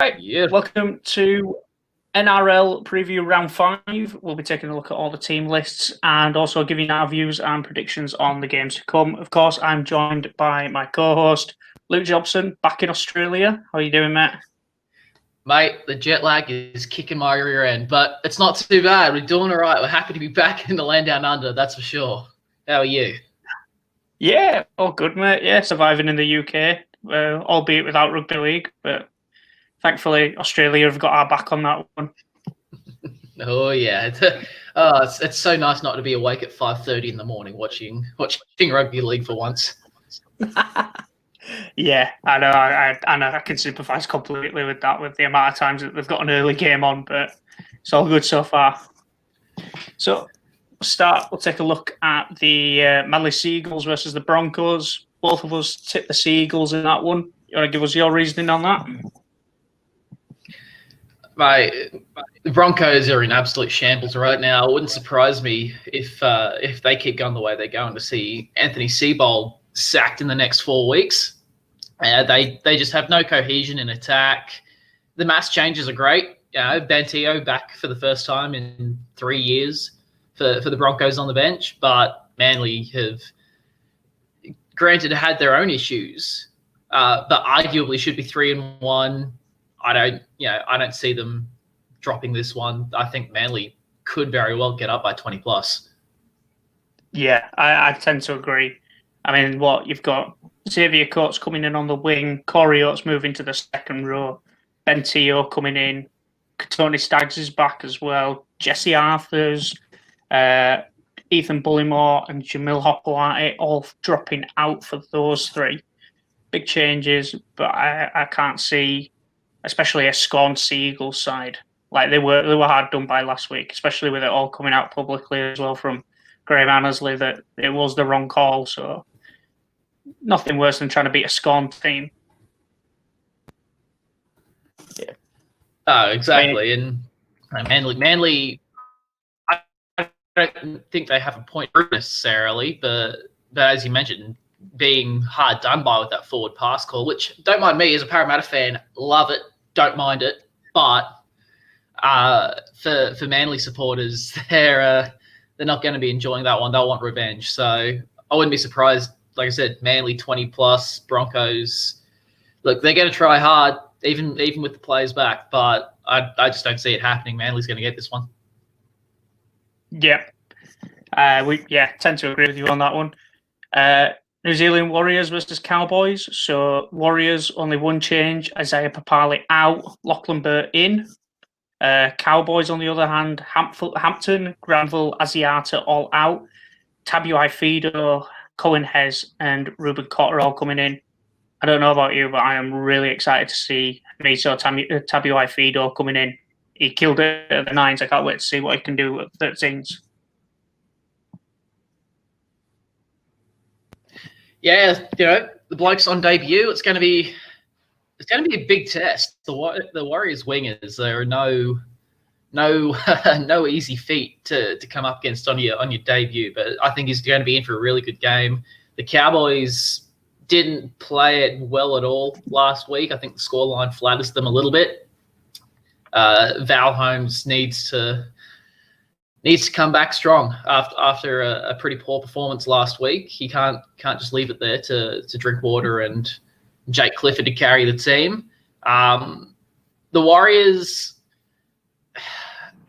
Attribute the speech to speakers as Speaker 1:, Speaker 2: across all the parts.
Speaker 1: Right,
Speaker 2: Yeah.
Speaker 1: welcome to NRL Preview Round 5. We'll be taking a look at all the team lists and also giving our views and predictions on the games to come. Of course, I'm joined by my co-host, Luke Jobson, back in Australia. How are you doing, Matt?
Speaker 2: Mate, the jet lag is kicking my rear end, but it's not too bad. We're doing all right. We're happy to be back in the land down under, that's for sure. How are you?
Speaker 1: Yeah, all good, mate. Yeah, surviving in the UK, albeit without rugby league, but thankfully Australia have got our back on that one.
Speaker 2: Oh, yeah. It's so nice not to be awake at 5:30 in the morning watching rugby league for once.
Speaker 1: Yeah, I know. I know. I can sympathise completely with that, with the amount of times that they've got an early game on, but it's all good so far. So, we'll take a look at the Manly Seagulls versus the Broncos. Both of us tipped the Seagulls in that one. You want to give us your reasoning on that?
Speaker 2: Mate, the Broncos are in absolute shambles right now. It wouldn't surprise me if they keep going the way they're going to see Anthony Seibold sacked in the next 4 weeks. They just have no cohesion in attack. The mass changes are great. Bantio back for the first time in 3 years for the Broncos on the bench, but Manly have, granted, had their own issues, but arguably should be 3-1. I don't see them dropping this one. I think Manly could very well get up by 20 plus.
Speaker 1: Yeah, I tend to agree. I mean, you've got Xavier Coates coming in on the wing, Corey Oates moving to the second row, Ben Teo coming in, Tony Staggs is back as well, Jesse Arthurs, Ethan Bullimore and Jamil Hopoate all dropping out for those three. Big changes, but I can't see, especially a scorned Seagulls side. Like they were hard done by last week, especially with it all coming out publicly as well from Graham Annesley that it was the wrong call. So nothing worse than trying to beat a scorned team.
Speaker 2: Yeah. Oh, exactly. And Manly, I don't think they have a point necessarily, but as you mentioned, being hard done by with that forward pass call, which, don't mind me as a Parramatta fan, love it, don't mind it, but for Manly supporters, they're not going to be enjoying that one. They'll want revenge. So I wouldn't be surprised. Like I said, Manly 20 plus, Broncos. Look, they're going to try hard, even with the players back, but I just don't see it happening. Manly's going to get this one.
Speaker 1: Yeah, we tend to agree with you on that one. New Zealand Warriors versus Cowboys. So Warriors only one change: Isaiah Papali out, Lachlan Burt in. Cowboys, on the other hand, Hampton, Granville, Asiata all out. Tabuai Fido, Cohen Hez, and Ruben Cotter all coming in. I don't know about you, but I am really excited to see Tabuai Fido coming in. He killed it at the nines. I can't wait to see what he can do at 13s.
Speaker 2: Yeah, the bloke's on debut. It's going to be a big test. The Warriors wingers, there are no easy feat to come up against on your debut, but I think he's going to be in for a really good game. The Cowboys didn't play it well at all last week. I think the scoreline flatters them a little bit. Val Holmes needs to come back strong after a pretty poor performance last week. He can't just leave it there to drink water and Jake Clifford to carry the team. The Warriors,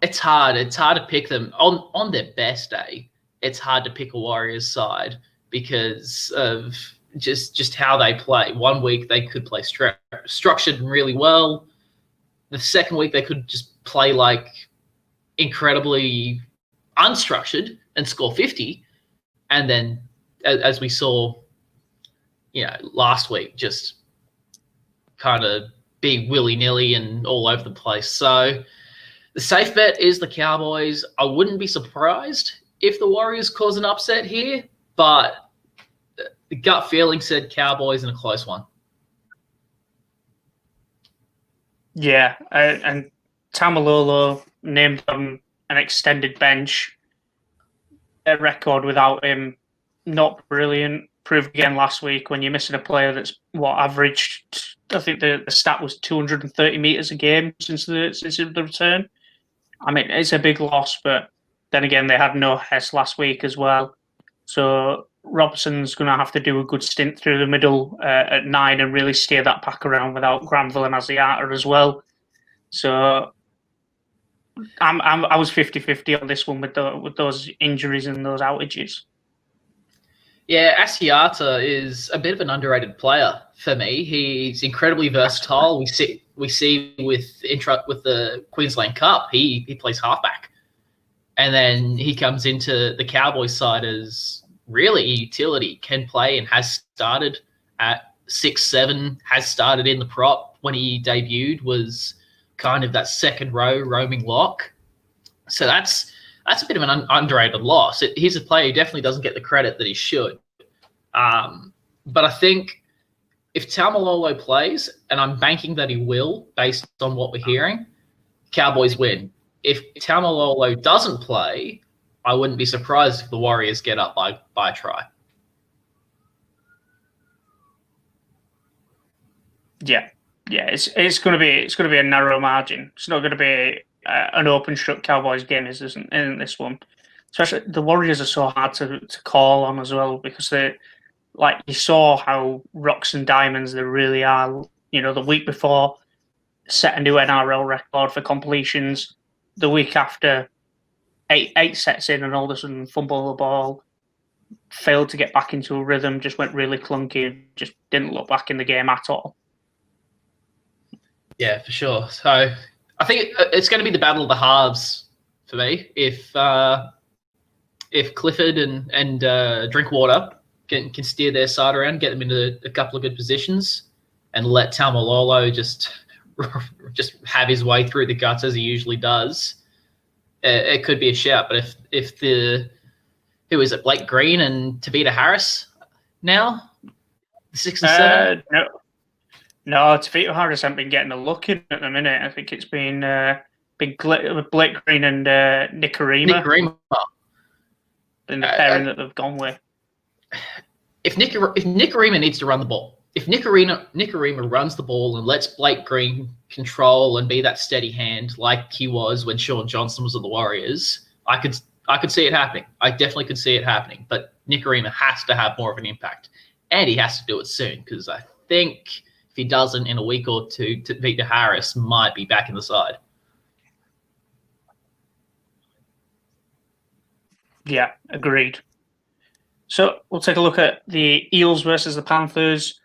Speaker 2: it's hard. It's hard to pick them on their best day. It's hard to pick a Warriors side because of just how they play. 1 week they could play structured really well. The second week they could just play like incredibly unstructured and score 50. And then, as we saw, last week, just kind of be willy-nilly and all over the place. So the safe bet is the Cowboys. I wouldn't be surprised if the Warriors cause an upset here, but the gut feeling said Cowboys in a close one.
Speaker 1: Yeah, and Tamalolo named on an extended bench. Their record without him, not brilliant. Proved again last week when you're missing a player that's averaged I think the stat was 230 metres a game since the return. I mean, it's a big loss, but then again, they had no Hess last week as well. So Robson's going to have to do a good stint through the middle at 9 and really steer that pack around without Granville and Asiata as well. So I was 50-50 on this one with those injuries and those outages.
Speaker 2: Yeah, Asiata is a bit of an underrated player for me. He's incredibly versatile. We see with the Queensland Cup, he plays halfback, and then he comes into the Cowboys side as really a utility. Can play and has started at 6'7", has started in the prop when he debuted. Was kind of that second row roaming lock. So that's a bit of an underrated loss. He's a player who definitely doesn't get the credit that he should. But I think if Taumalolo plays, and I'm banking that he will based on what we're hearing, Cowboys win. If Taumalolo doesn't play, I wouldn't be surprised if the Warriors get up by a try.
Speaker 1: Yeah, it's going to be a narrow margin. It's not going to be an open shut Cowboys game, isn't this one? Especially the Warriors are so hard to call on as well, because they, like, you saw how rocks and diamonds they really are. You know, the week before set a new NRL record for completions. The week after, eight sets in and all of a sudden fumble the ball, failed to get back into a rhythm, just went really clunky, just didn't look back in the game at all.
Speaker 2: Yeah, for sure. So I think it's going to be the battle of the halves for me. If Clifford and Drinkwater can steer their side around, get them into a couple of good positions, and let Taumalolo just have his way through the guts as he usually does, it could be a shout. But if who is it, Blake Green and Tavita Harris now, 6 and 7?
Speaker 1: No, Tavita Harris hasn't been getting a look in at the minute. I think it's been Blake Green and Nick Arima. In the pairing that they've gone with.
Speaker 2: If Nick Arima needs to run the ball, if Nick Arima runs the ball and lets Blake Green control and be that steady hand like he was when Sean Johnson was at the Warriors, I could see it happening. I definitely could see it happening. But Nick Arima has to have more of an impact, and he has to do it soon, because I think if he doesn't in a week or two, Tavita Harris might be back in the side.
Speaker 1: Yeah, agreed. So we'll take a look at the Eels versus the Panthers.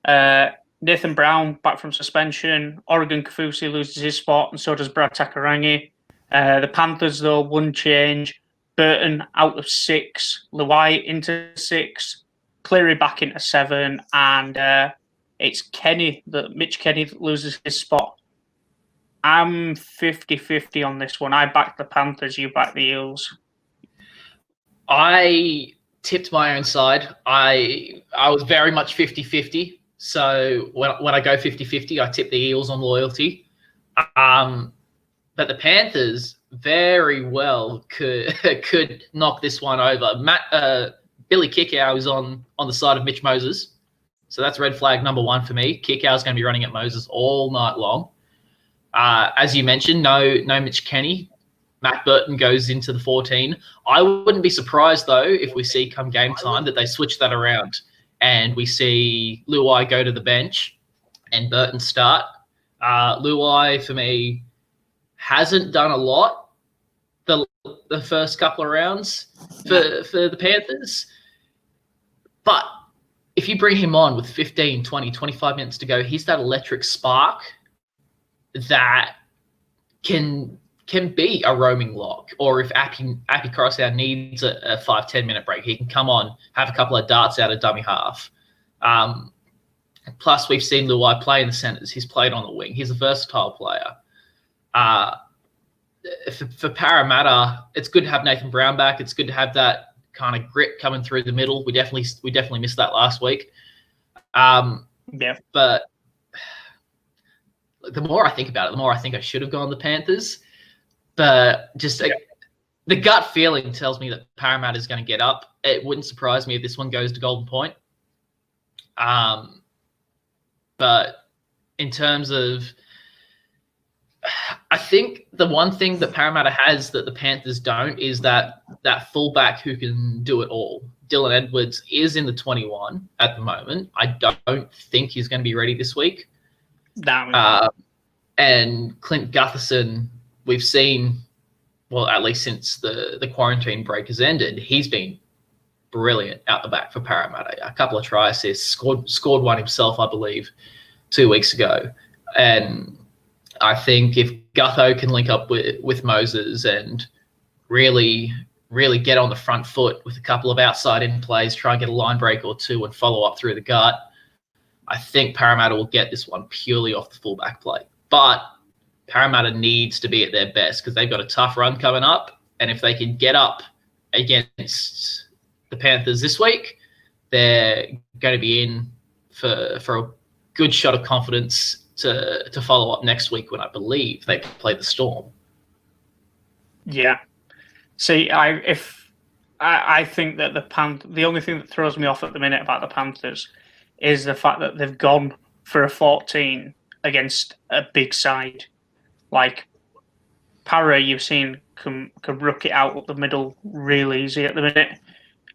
Speaker 1: Nathan Brown back from suspension. Oregon Kafusi loses his spot, and so does Brad Takarangi. The Panthers, though, one change. Burton out of 6. Luai into 6. Cleary back into 7. And it's Mitch Kenny that loses his spot. I'm 50-50 on this one. I back the Panthers, you back the Eels.
Speaker 2: I tipped my own side. I was very much 50-50. So when I go 50-50, I tip the Eels on loyalty. But the Panthers very well could knock this one over. Billy Kickow is on the side of Mitch Moses. So that's red flag number 1 for me. Kickow's going to be running at Moses all night long. As you mentioned, no Mitch Kenny. Matt Burton goes into the 14. I wouldn't be surprised, though, if we see come game time that they switch that around and we see Luai go to the bench and Burton start. Luai, for me, hasn't done a lot the first couple of rounds for the Panthers. But if you bring him on with 15, 20, 25 minutes to go, he's that electric spark that can be a roaming lock, or if Appy Crossow needs a 5-10 minute break, he can come on, have a couple of darts out of dummy half. Plus, we've seen Luai play in the centres. He's played on the wing. He's a versatile player. For Parramatta, it's good to have Nathan Brown back. It's good to have that kind of grit coming through the middle. We definitely missed that last week.
Speaker 1: Yeah.
Speaker 2: But the more I think about it, the more I think I should have gone the Panthers. But just the gut feeling tells me that Parramatta is going to get up. It wouldn't surprise me if this one goes to Golden Point. But in terms of, I think the one thing that Parramatta has that the Panthers don't is that fullback who can do it all. Dylan Edwards is in the 21 at the moment. I don't think he's going to be ready this week. And Clint Gutherson, we've seen, well, at least since the quarantine break has ended, he's been brilliant out the back for Parramatta. A couple of try assists, scored one himself, I believe, 2 weeks ago. And I think if Gutho can link up with Moses and really get on the front foot with a couple of outside-in plays, try and get a line break or two and follow up through the gut, I think Parramatta will get this one purely off the fullback play. But Parramatta needs to be at their best because they've got a tough run coming up. And if they can get up against the Panthers this week, they're going to be in for a good shot of confidence to follow up next week when I believe they play the Storm.
Speaker 1: Yeah. See, I think that the only thing that throws me off at the minute about the Panthers is the fact that they've gone for a 14 against a big side. Like Para, you've seen can rook it out up the middle real easy at the minute.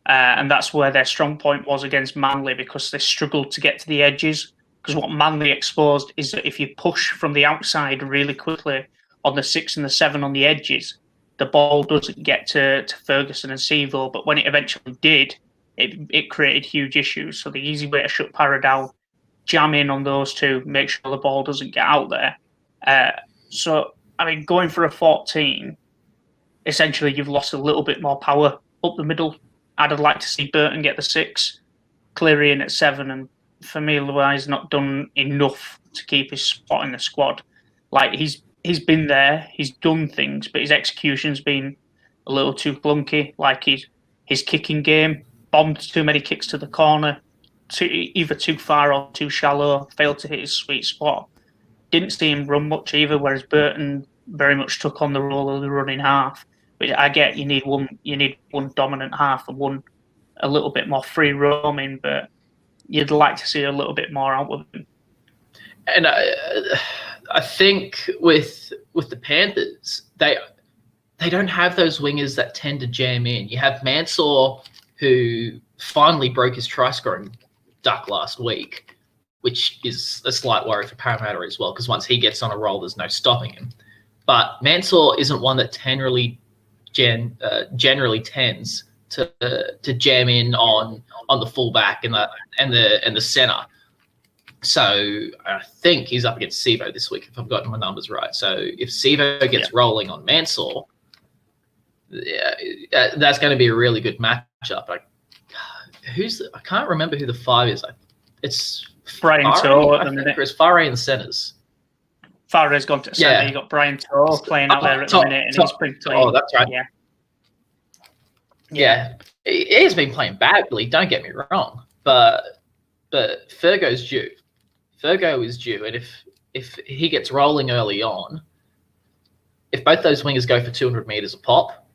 Speaker 1: And that's where their strong point was against Manly because they struggled to get to the edges. Because what Manly exposed is that if you push from the outside really quickly on the 6 and the 7 on the edges, the ball doesn't get to Ferguson and Sevo. But when it eventually did, it created huge issues. So the easy way to shut Para down, jam in on those two, make sure the ball doesn't get out there. So, I mean, going for a 14, essentially you've lost a little bit more power up the middle. I'd have liked to see Burton get the 6, Cleary in at 7, and Famila not done enough to keep his spot in the squad. Like, he's been there, he's done things, but his execution's been a little too clunky. Like, his kicking game, bombed too many kicks to the corner, either too far or too shallow, failed to hit his sweet spot. Didn't see him run much either, whereas Burton very much took on the role of the running half. Which I get, you need one dominant half and one a little bit more free roaming, but you'd like to see a little bit more out of him.
Speaker 2: And I think with the Panthers, they don't have those wingers that tend to jam in. You have Mansour, who finally broke his try-scoring duck last week, which is a slight worry for Parramatta as well, because once he gets on a roll, there's no stopping him. But Mansour isn't one that generally tends to jam in on the fullback and the center. So I think he's up against Sevo this week, if I've gotten my numbers right. So if Sevo gets rolling on Mansour, that's going to be a really good matchup. I can't remember who the 5 is. It's
Speaker 1: Brian To'o at the minute.
Speaker 2: It's Farah in the centers.
Speaker 1: Farah's gone to centre. You've got Brian To'o playing out there at the minute, and he's pretty clean. Oh,
Speaker 2: that's right. Yeah. He has been playing badly, don't get me wrong. But Fergo's due. Fergo is due, and if he gets rolling early on, if both those wingers go for 200 metres a pop,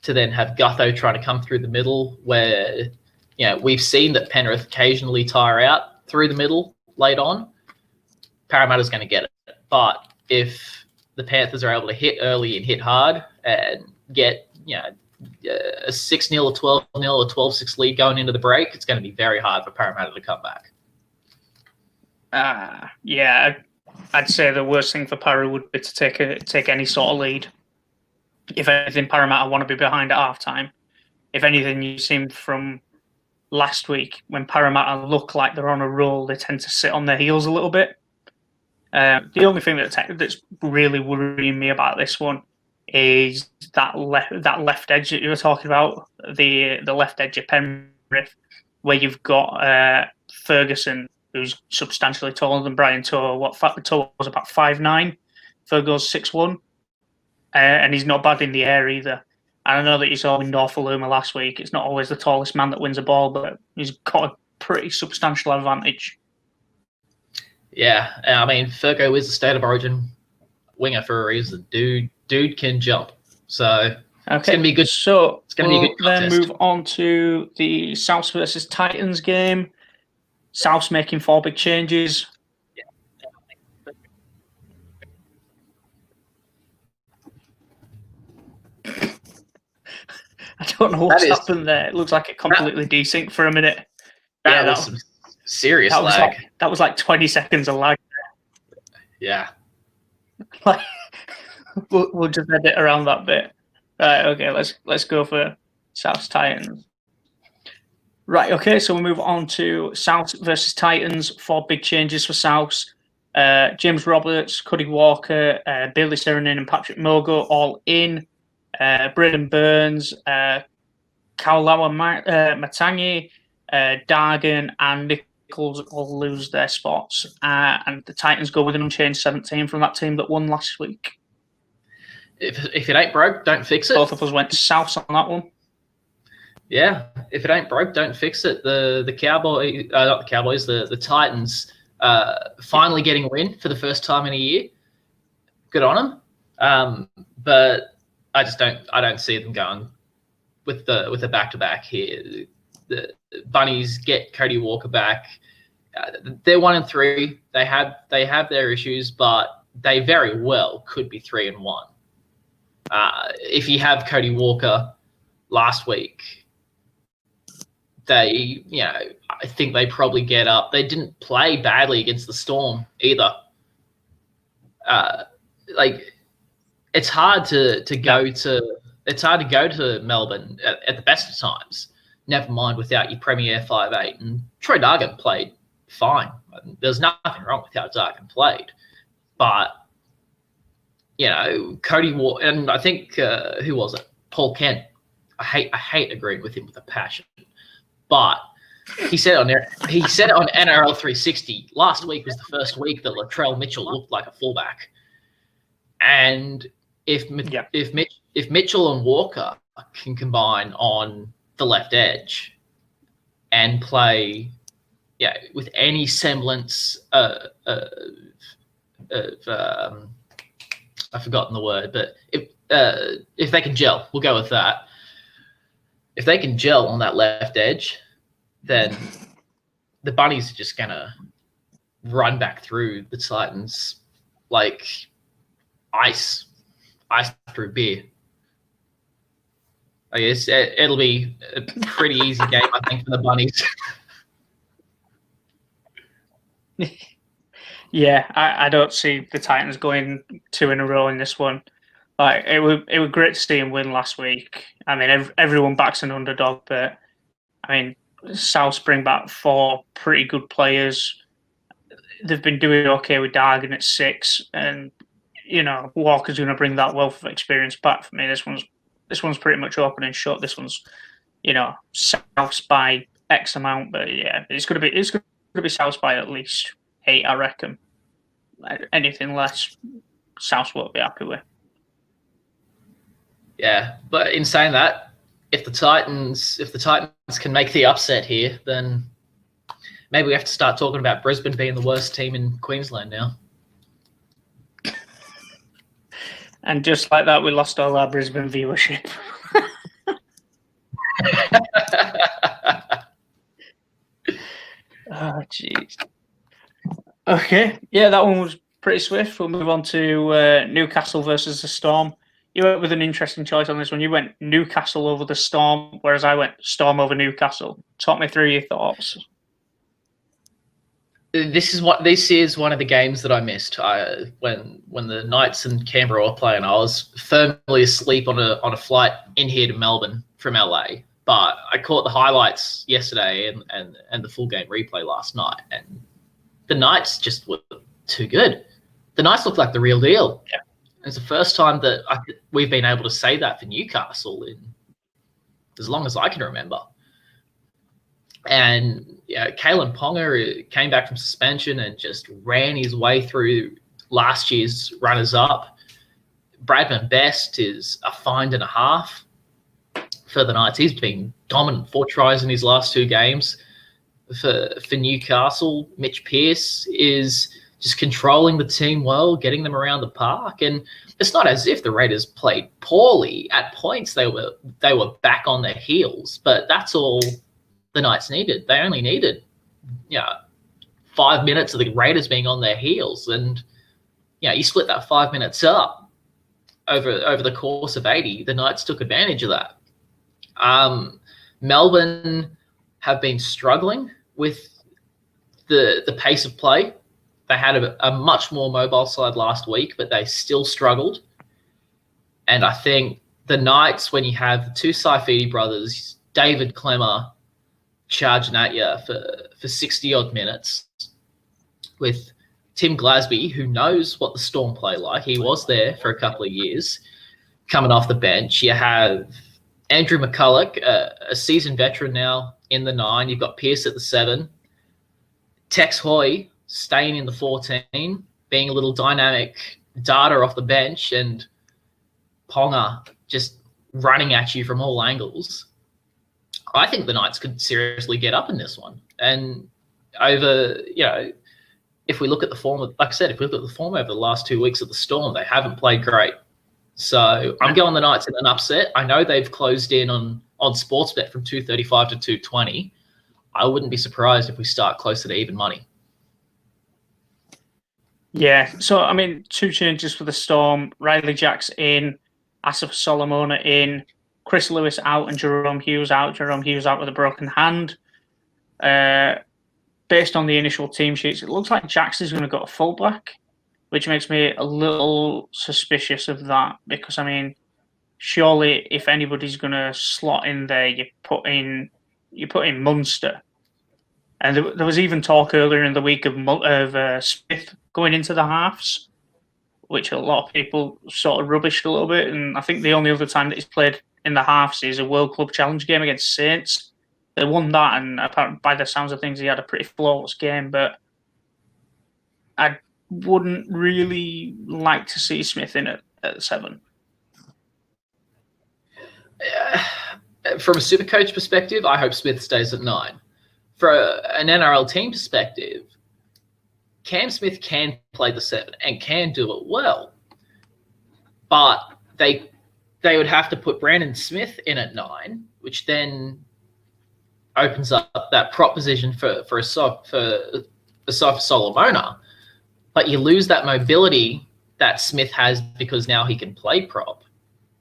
Speaker 2: to then have Gutho trying to come through the middle, where we've seen that Penrith occasionally tire out through the middle late on, Parramatta's going to get it. But if the Panthers are able to hit early and hit hard and get a 6-0, a 12-0, a 12-6 lead going into the break, it's going to be very hard for Parramatta to come back.
Speaker 1: I'd say the worst thing for Parra would be to take any sort of lead. If anything, Parramatta want to be behind at halftime. If anything, you seen from last week when Parramatta look like they're on a roll, they tend to sit on their heels a little bit. The only thing that's really worrying me about this one is that left edge that you were talking about, the left edge of Penrith, where you've got Ferguson, who's substantially taller than Brian To'o. To'o was about 5'9", Fergo's 6'1", and he's not bad in the air either. And I know that you saw in Norfoluma last week, it's not always the tallest man that wins a ball, but he's got a pretty substantial advantage.
Speaker 2: Yeah, I mean, Fergo is a State of Origin winger for a reason. Dude can jump. So it's going to be good.
Speaker 1: So
Speaker 2: it's going to be a good contest.
Speaker 1: Then move on to the Souths versus Titans game. Souths making 4 big changes. don't know what's happened there. It looks like it completely desynced for a minute.
Speaker 2: That was some serious lag.
Speaker 1: That was like 20 seconds of lag.
Speaker 2: Yeah.
Speaker 1: Like, we'll just edit around that bit. Right, okay, let's go for South Titans. Right, okay, so we move on to South versus Titans. 4 big changes for South. James Roberts, Cody Walker, Bailey Seranin and Patrick Mogo all in. Braden Burns, Kaulawa Matangi, Dargan and Nichols all lose their spots. And the Titans go with an unchanged 17 from that team that won last week.
Speaker 2: If it ain't broke, don't fix it.
Speaker 1: Both of us went South on that one.
Speaker 2: Yeah, if it ain't broke, don't fix it. The Cowboys, not the Cowboys, the Titans finally getting a win for the first time in a year. Good on them. But I don't see them going with the back-to-back here. The Bunnies get Cody Walker back. They're 1-3. They have their issues, but they very well could be 3-1. If you have Cody Walker last week, I think they probably get up. They didn't play badly against the Storm either. It's hard to go to Melbourne at the best of times. Never mind without your premier 5'8", and Troy Dargan played fine. There's nothing wrong with how Dargan played, but Cody Walker, and I think who was it? Paul Kent. I hate agreeing with him with a passion, but he said on NRL 360 last week was the first week that Latrell Mitchell looked like a fullback, and if Mitchell and Walker can combine on the left edge and play, with any semblance of I've forgotten the word, but if they can gel, we'll go with that. If they can gel on that left edge, then the Bunnies are just gonna run back through the Titans like ice through beer. I guess it'll be a pretty easy game, I think, for the Bunnies.
Speaker 1: Yeah, I don't see the Titans going 2 in a row in this one. Like it was great to see him win last week. I mean, everyone backs an underdog, but I mean, South bring back 4 pretty good players. They've been doing okay with Dargan at 6, and Walker's going to bring that wealth of experience back for me. This one's pretty much open and shut. This one's South by X amount, but yeah, it's going to be South by at least 8, I reckon. Anything less, South won't be happy with.
Speaker 2: Yeah, but in saying that, if the Titans can make the upset here, then maybe we have to start talking about Brisbane being the worst team in Queensland now.
Speaker 1: And just like that, we lost all our Brisbane viewership. Oh, jeez. Okay, yeah, that one was pretty swift. We'll move on to Newcastle versus the Storm. You went with an interesting choice on this one. You went Newcastle over the Storm, whereas I went Storm over Newcastle. Talk me through your thoughts.
Speaker 2: This is one of the games that I missed. When the Knights and Canberra were playing, I was firmly asleep on a flight in here to Melbourne from LA. But I caught the highlights yesterday and the full game replay last night, and the Knights just were too good. The Knights looked like the real deal. Yeah. It's the first time that we've been able to say that for Newcastle in as long as I can remember. And Kalen Ponga came back from suspension and just ran his way through last year's runners-up. Bradman Best is a find and a half for the Knights. He's been dominant, 4 tries in his last 2 games. For Newcastle, Mitch Pearce is just controlling the team well, getting them around the park. And it's not as if the Raiders played poorly. At points, they were back on their heels, but that's all the Knights needed. They only needed 5 minutes of the Raiders being on their heels, and you split that 5 minutes up over the course of 80. The Knights took advantage of that, Melbourne have been struggling with the pace of play. They had a much more mobile side last week, but they still struggled. And I think the Knights, when you have the two Saifidi brothers, David Clemmer, charging at you for 60-odd minutes, with Tim Glasby, who knows what the Storm play like. He was there for a couple of years, coming off the bench. You have Andrew McCulloch, a seasoned veteran now in the 9. You've got Pearce at the 7. Tex Hoy staying in the 14, being a little dynamic data off the bench, and Ponga just running at you from all angles. I think the Knights could seriously get up in this one. And over, if we look at the form, like I said, if we look at the form over the last 2 weeks of the Storm, they haven't played great. So I'm going the Knights in an upset. I know they've closed in on Sportsbet from 235 to 220. I wouldn't be surprised if we start closer to even money.
Speaker 1: Yeah, so, I mean, 2 changes for the Storm. Riley Jacks in, Asif Solomona in, Chris Lewis out and Jerome Hughes out. Jerome Hughes out with a broken hand. Based on the initial team sheets, it looks like Jacks is going to go to fullback, which makes me a little suspicious of that because, I mean, surely if anybody's going to slot in there, you put in Munster. And there was even talk earlier in the week of Smith going into the halves, which a lot of people sort of rubbished a little bit. And I think the only other time that he's played in the halves is a World Club Challenge game against Saints. They won that, and apparently, by the sounds of things, he had a pretty flawless game. But I wouldn't really like to see Smith in at 7.
Speaker 2: From a Supercoach perspective, I hope Smith stays at 9. For an NRL team perspective, Cam Smith can play the 7 and can do it well, but they would have to put Brandon Smith in at 9, which then opens up that prop position for Solomona. But you lose that mobility that Smith has because now he can play prop.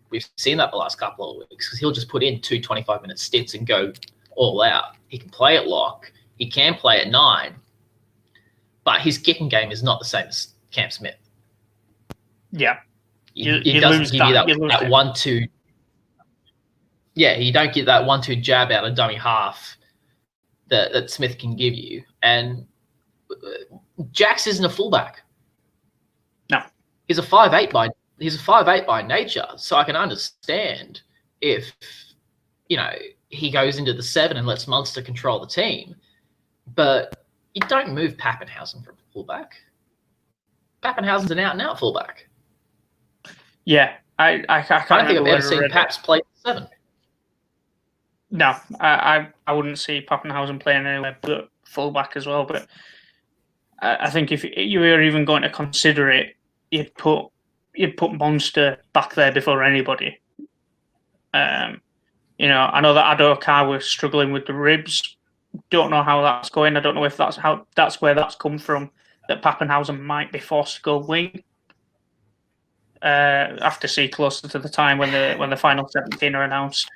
Speaker 2: We've seen that the last couple of weeks because he'll just put in 2 25-minute stints and go all out. He can play at lock. He can play at 9. But his kicking game is not the same as Cam Smith.
Speaker 1: Yeah.
Speaker 2: It doesn't give you that 1-2. Yeah, you don't get that 1-2 jab out of dummy half that Smith can give you. And Jax isn't a fullback.
Speaker 1: No.
Speaker 2: He's a 5'8" by nature. So I can understand if, he goes into the 7 and lets Munster control the team. But you don't move Pappenhausen from fullback. Pappenhausen's an out-and-out fullback.
Speaker 1: Yeah, I can't
Speaker 2: I don't think I've ever seen Paps play 7.
Speaker 1: No, I wouldn't see Pappenhausen playing anywhere but fullback as well. But I think if you were even going to consider it, you'd put Munster back there before anybody. I know that Adokar was struggling with the ribs. Don't know how that's going. I don't know if that's where that's come from. That Pappenhausen might be forced to go wing. Have to see closer to the time when the final 17 are announced.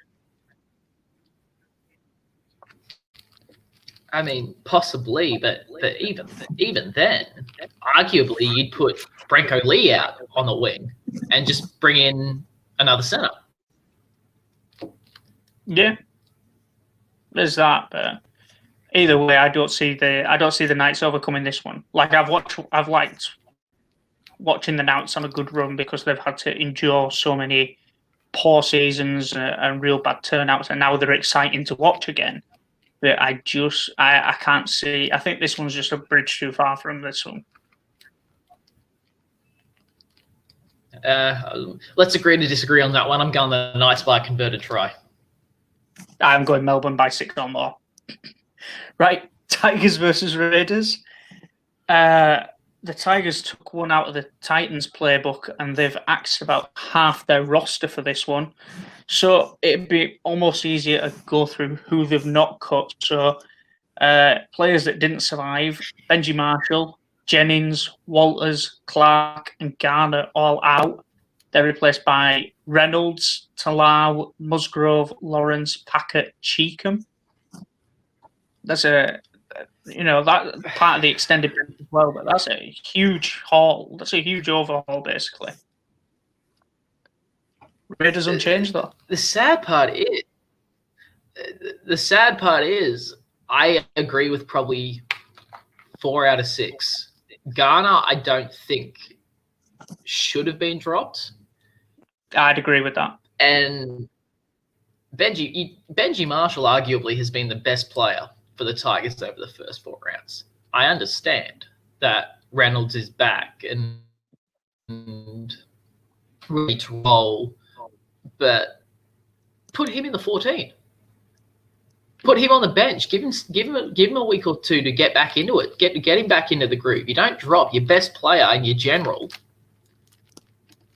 Speaker 2: I mean, possibly, but even then, arguably, you'd put Branko Lee out on the wing and just bring in another centre.
Speaker 1: Yeah, there's that. But either way, I don't see the Knights overcoming this one. Like I've liked watching the Knights on a good run because they've had to endure so many poor seasons and real bad turnouts, and now they're exciting to watch again. But I can't see. I think this one's just a bridge too far from this one.
Speaker 2: Let's agree to disagree on that one. I'm going the Knights by a converted try.
Speaker 1: I'm going Melbourne by 6 or more. Right, Tigers versus Raiders. The Tigers took one out of the Titans playbook and they've axed about half their roster for this one. So it'd be almost easier to go through who they've not cut. So players that didn't survive, Benji Marshall, Jennings, Walters, Clark and Garner all out. They're replaced by Reynolds, Talau, Musgrove, Lawrence, Packett, Cheekham. That's that part of the extended bench as well, but that's a huge haul. That's a huge overhaul, basically. Raiders unchanged, though.
Speaker 2: The sad part is, I agree with probably 4 out of 6. Garner, I don't think should have been dropped.
Speaker 1: I'd agree with that.
Speaker 2: And Benji Marshall arguably has been the best player for the Tigers over the first 4 rounds. I understand that Reynolds is back and ready to roll, but put him in the 14. Put him on the bench. Give him a week or 2 to get back into it. Get him back into the groove. You don't drop your best player and your general.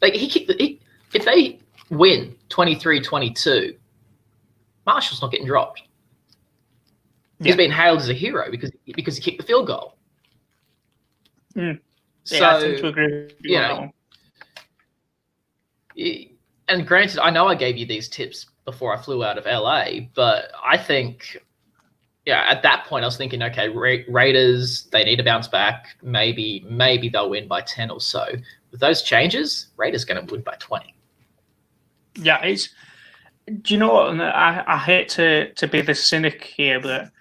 Speaker 2: Like if they win 23-22, Marshall's not getting dropped. He's been hailed as a hero because he kicked the field goal.
Speaker 1: Mm.
Speaker 2: So,
Speaker 1: I tend to agree with that one.
Speaker 2: And granted, I know I gave you these tips before I flew out of LA, but I think, at that point I was thinking, okay, Raiders, they need to bounce back. Maybe they'll win by 10 or so. With those changes, Raiders going to win by 20.
Speaker 1: Yeah, do you know what? I hate to be the cynic here, but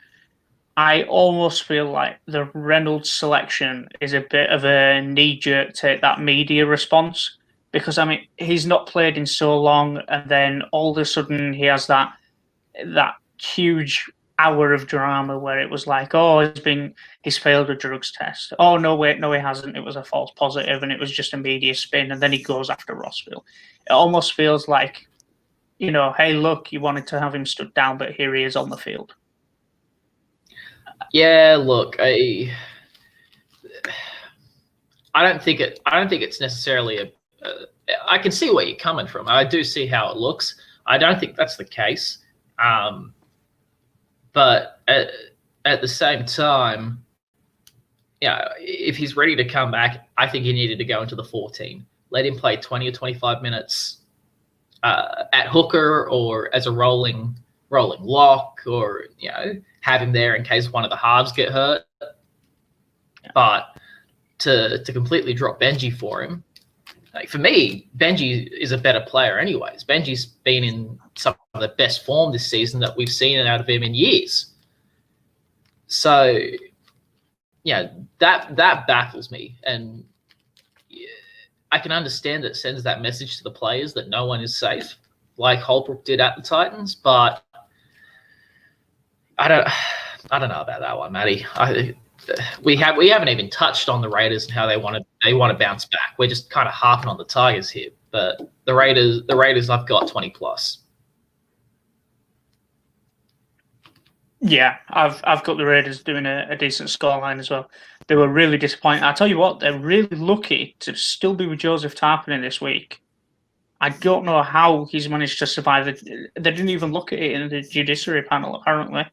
Speaker 1: I almost feel like the Reynolds selection is a bit of a knee-jerk take that media response, because he's not played in so long, and then all of a sudden he has that huge hour of drama where it was like, oh, he's failed a drugs test. Oh no, wait, no, he hasn't. It was a false positive, and it was just a media spin, and then he goes after Rossville. It almost feels like, hey, look, you wanted to have him stood down, but here he is on the field.
Speaker 2: Yeah, look, I don't think it's necessarily I can see where you're coming from. I do see how it looks. I don't think that's the case. But at the same time, if he's ready to come back, I think he needed to go into the 14. Let him play 20 or 25 minutes at hooker or as a rolling lock, or have him there in case one of the halves get hurt. But to completely drop Benji for him, like, for me, Benji is a better player anyways. Benji's been in some of the best form this season that we've seen out of him in years. So, that baffles me. And I can understand that it sends that message to the players that no one is safe, like Holbrook did at the Titans. But I don't know about that one, Matty. We haven't even touched on the Raiders and how they want to bounce back. We're just kind of harping on the Tigers here, but the Raiders I've got 20 plus.
Speaker 1: Yeah, I've got the Raiders doing a decent scoreline as well. They were really disappointing. I tell you what, they're really lucky to still be with Joseph Tarpany this week. I don't know how he's managed to survive. They didn't even look at it in the judiciary panel, apparently.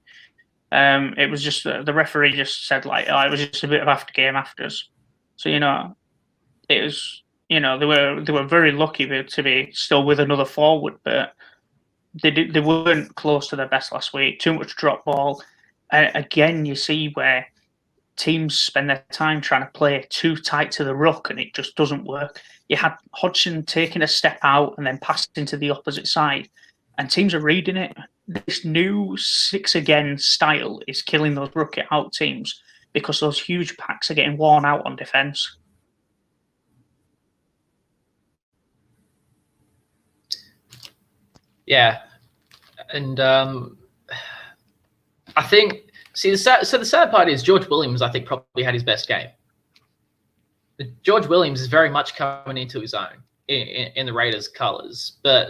Speaker 1: It was just the referee just said, like, it was just a bit of after game afters. So it was they were very lucky to be still with another forward, but they weren't close to their best last week. Too much drop ball. Again, you see where teams spend their time trying to play too tight to the ruck, and it just doesn't work. You had Hodgson taking a step out and then passing to the opposite side, and teams are reading it. This new 6 again style is killing those ruck it out teams because those huge packs are getting worn out on defense.
Speaker 2: Yeah, and I think the sad part is George Williams, I think, probably had his best game. George Williams is very much coming into his own in the Raiders' colours, but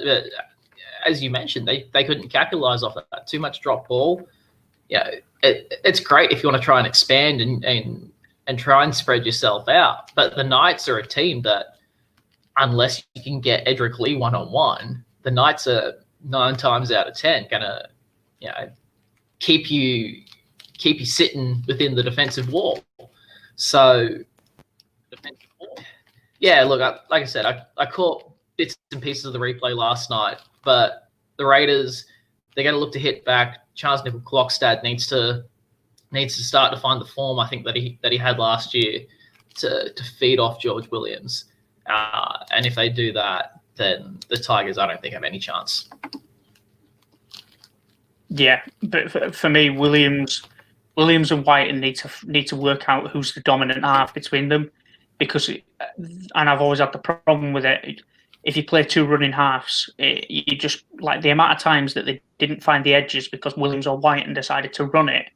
Speaker 2: as you mentioned, they couldn't capitalize off that. Too much drop ball. It's great if you want to try and expand and try and spread yourself out. But the Knights are a team that, unless you can get Edric Lee one-on-one, the Knights are 9 times out of 10 gonna keep you sitting within the defensive wall. So yeah, look, like I said, I caught bits and pieces of the replay last night, but the Raiders, they're going to look to hit back. Charles Nicoll-Klokstad needs to start to find the form I think that he had last year to feed off George Williams. And if they do that, then the Tigers, I don't think, have any chance. Yeah,
Speaker 1: but for me, Williams and Whiten need to work out who's the dominant half between them, because, and I've always had the problem with it. If you play two running halves, you just, like, the amount of times that they didn't find the edges because Williams or Whiten decided to run it,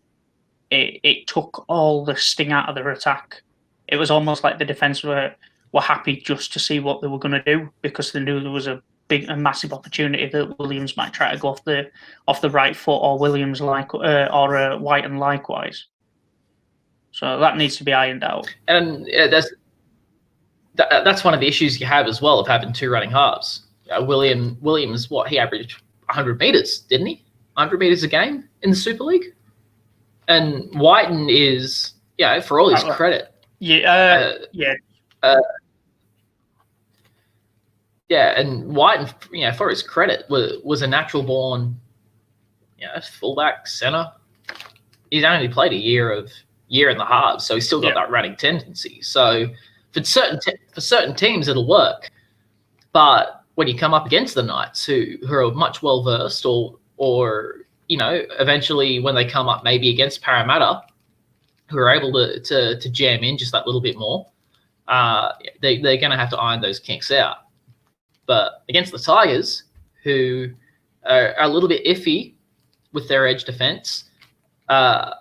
Speaker 1: it took all the sting out of their attack. It was almost like the defence were happy just to see what they were going to do, because they knew there was a massive opportunity that Williams might try to go off the right foot, or Williams or Whiten likewise. So that needs to be ironed out.
Speaker 2: And that's one of the issues you have as well of having two running halves. Williams, he averaged 100 meters, didn't he? 100 meters a game in the Super League. And Whiten is, for all his credit. And Whiten, for his credit, was a natural born, fullback, center. He's only played a year and a half, so he's still got that running tendency. So for certain teams, it'll work. But when you come up against the Knights, who are much well versed, or eventually when they come up maybe against Parramatta, who are able to jam in just that little bit more, they're going to have to iron those kinks out. But against the Tigers, who are a little bit iffy with their edge defence, I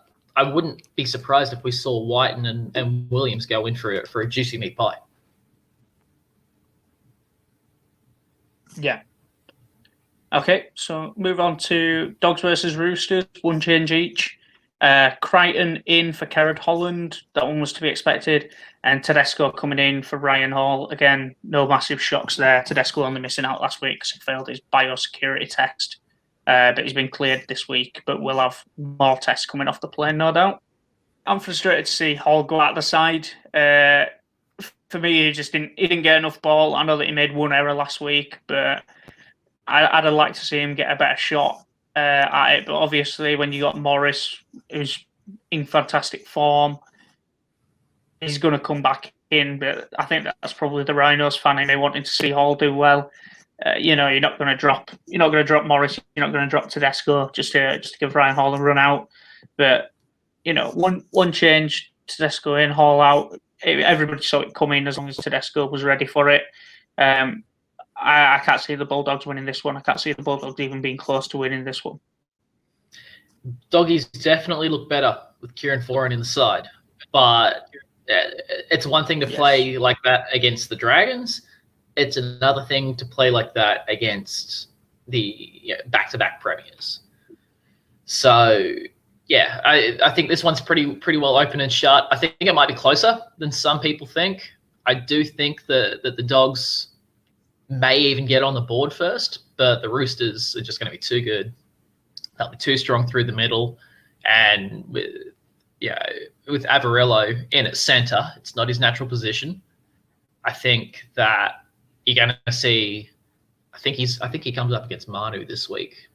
Speaker 2: wouldn't be surprised if we saw Whiten and Williams go in for a juicy meat pie.
Speaker 1: Yeah. Okay, so move on to Dogs versus Roosters, one change each. Crichton in for Kerrod Holland, that one was to be expected, and Tedesco coming in for Ryan Hall. Again, no massive shocks there. Tedesco only missing out last week because he failed his biosecurity test, but he's been cleared this week, but we'll have more tests coming off the plane, no doubt. I'm frustrated to see Hall go out the side. For me, he didn't get enough ball. I know that he made one error last week, but I'd have liked to see him get a better shot at it. But obviously, when you got Morris, who's in fantastic form, he's going to come back in. But I think that's probably the Rhinos fan they wanting to see Hall do well. You're not going to drop Morris. You're not going to drop Tedesco just to give Ryan Hall a run out. But one change, Tedesco in, Hall out. Everybody saw it coming as long as Tedesco was ready for it. I can't see the Bulldogs winning this one. I can't see the Bulldogs even being close to winning this one.
Speaker 2: Doggies definitely look better with Kieran Foran in the side. But it's one thing to play like that against the Dragons. It's another thing to play like that against the back-to-back premiers. So, I think this one's pretty well open and shut. I think it might be closer than some people think. I do think that the Dogs may even get on the board first, but the Roosters are just going to be too good. They'll be too strong through the middle, and with Averillo in at centre, it's not his natural position. I think that you're going to see. I think he comes up against Manu this week.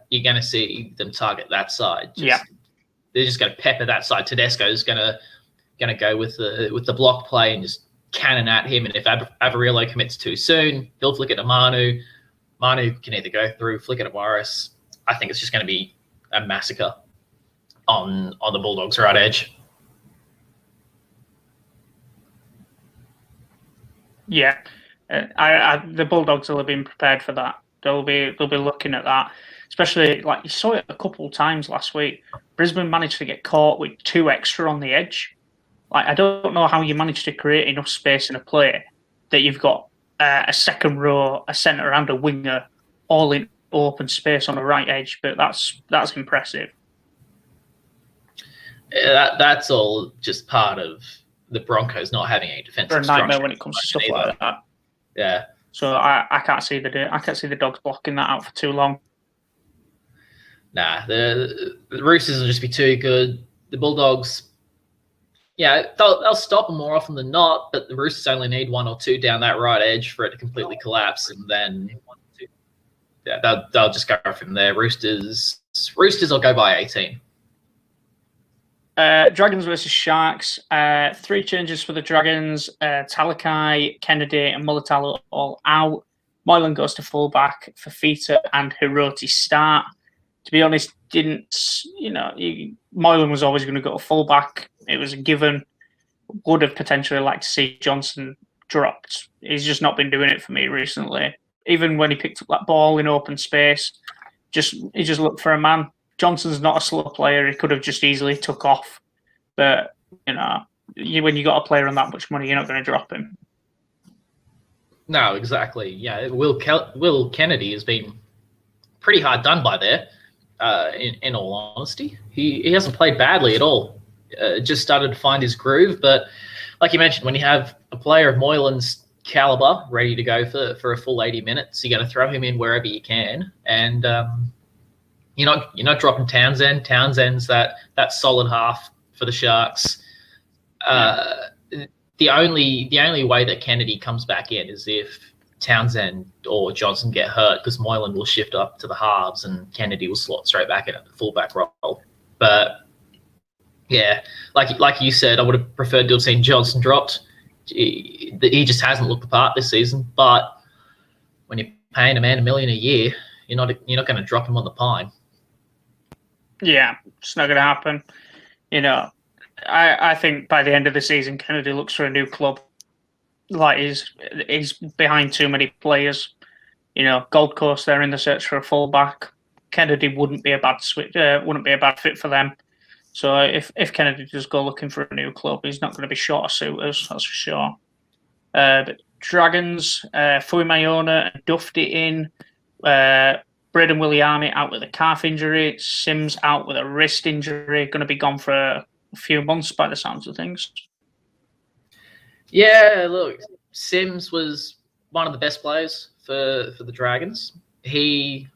Speaker 2: You're going to see them target that side. They're just going to pepper that side. Tedesco's going to go with the block play and just cannon at him, and if Averillo commits too soon, he'll flick it to Manu. Manu can either go through, flick it to Morris. I think it's just going to be a massacre on the Bulldogs' right edge.
Speaker 1: Yeah, the Bulldogs will have been prepared for that. They'll be looking at that, especially like you saw it a couple of times last week. Brisbane managed to get caught with 2 extra on the edge. Like, I don't know how you managed to create enough space in a play that you've got a second row, a centre and a winger all in open space on the right edge, but that's impressive.
Speaker 2: That's all just part of the Broncos not having any defensive structure.
Speaker 1: They're a nightmare when it comes to stuff like that.
Speaker 2: Yeah.
Speaker 1: So I can't see the Dogs blocking that out for too long.
Speaker 2: Nah, the Roosters will just be too good. The Bulldogs, Yeah, they'll stop them more often than not, but the Roosters only need 1 or 2 down that right edge for it to completely collapse, and then they'll just go from there. Roosters will go by 18.
Speaker 1: Dragons versus Sharks. 3 changes for the Dragons. Talakai, Kennedy, and Mulatalo all out. Moylan goes to fullback. Fafita and Hiroti start. To be honest, Moylan was always going to go to fullback. It was a given. Would have potentially liked to see Johnson dropped. He's just not been doing it for me recently. Even when he picked up that ball in open space, he just looked for a man. Johnson's not a slow player. He could have just easily took off. But, when you got a player on that much money, you're not going to drop him.
Speaker 2: No, exactly. Yeah, Will Kennedy has been pretty hard done by there, in all honesty. He hasn't played badly at all. Just started to find his groove. But like you mentioned, when you have a player of Moylan's caliber ready to go for a full 80 minutes, you're going to throw him in wherever you can. And you're not dropping Townsend. Townsend's that solid half for the Sharks. The only way that Kennedy comes back in is if Townsend or Johnson get hurt, because Moylan will shift up to the halves and Kennedy will slot straight back in at the fullback role. But yeah, like you said, I would have preferred to have seen Johnson dropped. He just hasn't looked the part this season. But when you're paying a man $1 million a year, you're not going to drop him on the pine.
Speaker 1: Yeah, it's not going to happen. I think by the end of the season, Kennedy looks for a new club. Like he's behind too many players. Gold Coast, they're in the search for a fullback. Kennedy wouldn't be a bad fit for them. So if Kennedy does go looking for a new club, he's not going to be short of suitors, that's for sure. But Dragons, Fuimayona and Dufty in. Braden Williami out with a calf injury. Sims out with a wrist injury. Going to be gone for a few months by the sounds of things.
Speaker 2: Yeah, look, Sims was one of the best players for the Dragons. He,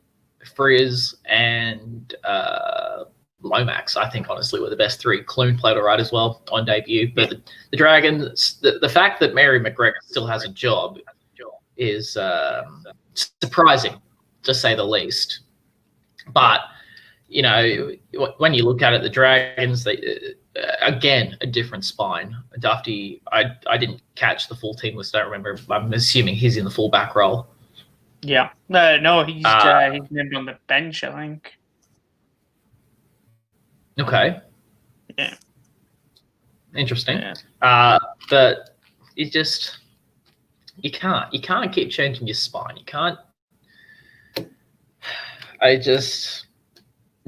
Speaker 2: Friz, and Lomax, I think, honestly, were the best 3. Clune played all right as well on debut. But the Dragons, the fact that Mary McGregor still has a job is surprising, to say the least. But, when you look at it, the Dragons, they, again, a different spine. Dufty, I didn't catch the full team list. I don't remember. I'm assuming he's in the fullback role.
Speaker 1: Yeah. No, he's named on the bench, I think.
Speaker 2: Okay.
Speaker 1: Yeah.
Speaker 2: Interesting.
Speaker 1: Yeah.
Speaker 2: But you can't keep changing your spine. You can't.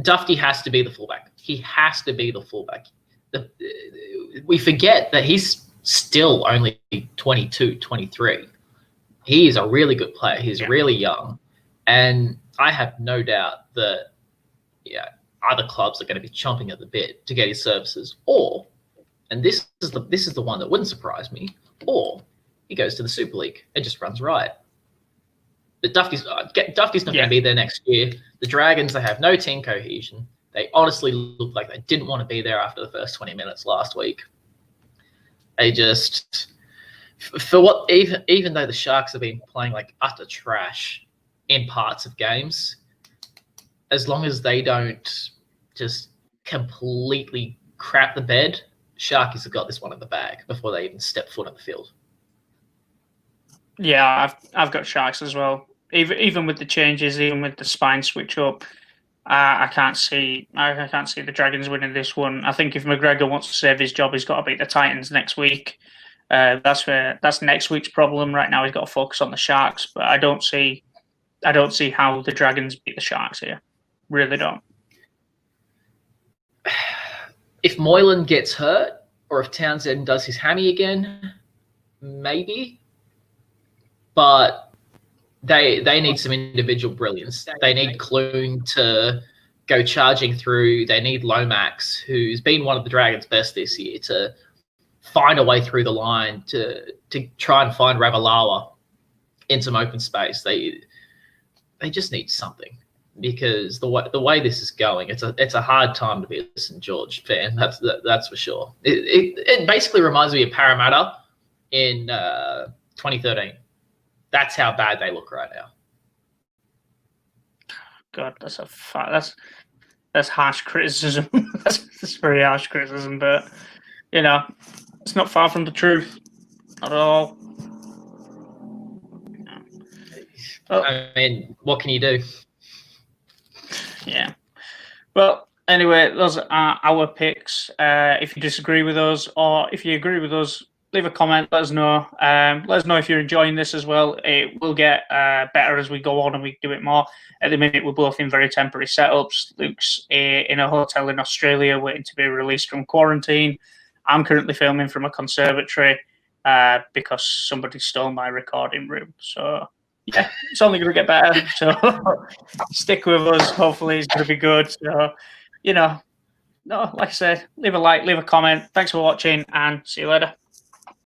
Speaker 2: Dufty has to be the fullback. He has to be the fullback. We forget that he's still only 22, 23. He is a really good player. He's really young. And I have no doubt that, other clubs are going to be chomping at the bit to get his services. Or, and this is the one that wouldn't surprise me, or he goes to the Super League and just runs riot. But Dufty's not going to be there next year. The Dragons, they have no team cohesion. They honestly look like they didn't want to be there after the first 20 minutes last week. They just, for what, even though the Sharks have been playing like utter trash in parts of games, as long as they don't just completely crap the bed, Sharkies have got this one in the bag before they even step foot on the field.
Speaker 1: Yeah, I've got Sharks as well. Even with the changes, even with the spine switch up, I can't see the Dragons winning this one. I think if McGregor wants to save his job, he's got to beat the Titans next week. That's next week's problem. Right now, he's got to focus on the Sharks. But I don't see how the Dragons beat the Sharks here. Really don't.
Speaker 2: If Moylan gets hurt, or if Townsend does his hammy again, maybe. But they need some individual brilliance. They need Clune to go charging through. They need Lomax, who's been one of the Dragons' best this year, to find a way through the line to try and find Ravalawa in some open space. They just need something. because the way this is going, it's a hard time to be a St. George fan. That's for sure. It basically reminds me of Parramatta in 2013. That's how bad they look right now.
Speaker 1: God, that's harsh criticism. that's very harsh criticism, but it's not far from the truth. Not at all.
Speaker 2: Well, I mean, what can you do?
Speaker 1: Yeah. Well, anyway, those are our picks. If you disagree with us, or if you agree with us, leave a comment. Let us know. Let us know if you're enjoying this as well. It will get better as we go on and we do it more. At the minute, we're both in very temporary setups. Luke's in a hotel in Australia waiting to be released from quarantine. I'm currently filming from a conservatory because somebody stole my recording room. So, yeah, it's only going to get better. So, stick with us. Hopefully, it's going to be good. So, like I said, leave a like, leave a comment. Thanks for watching, and see you later.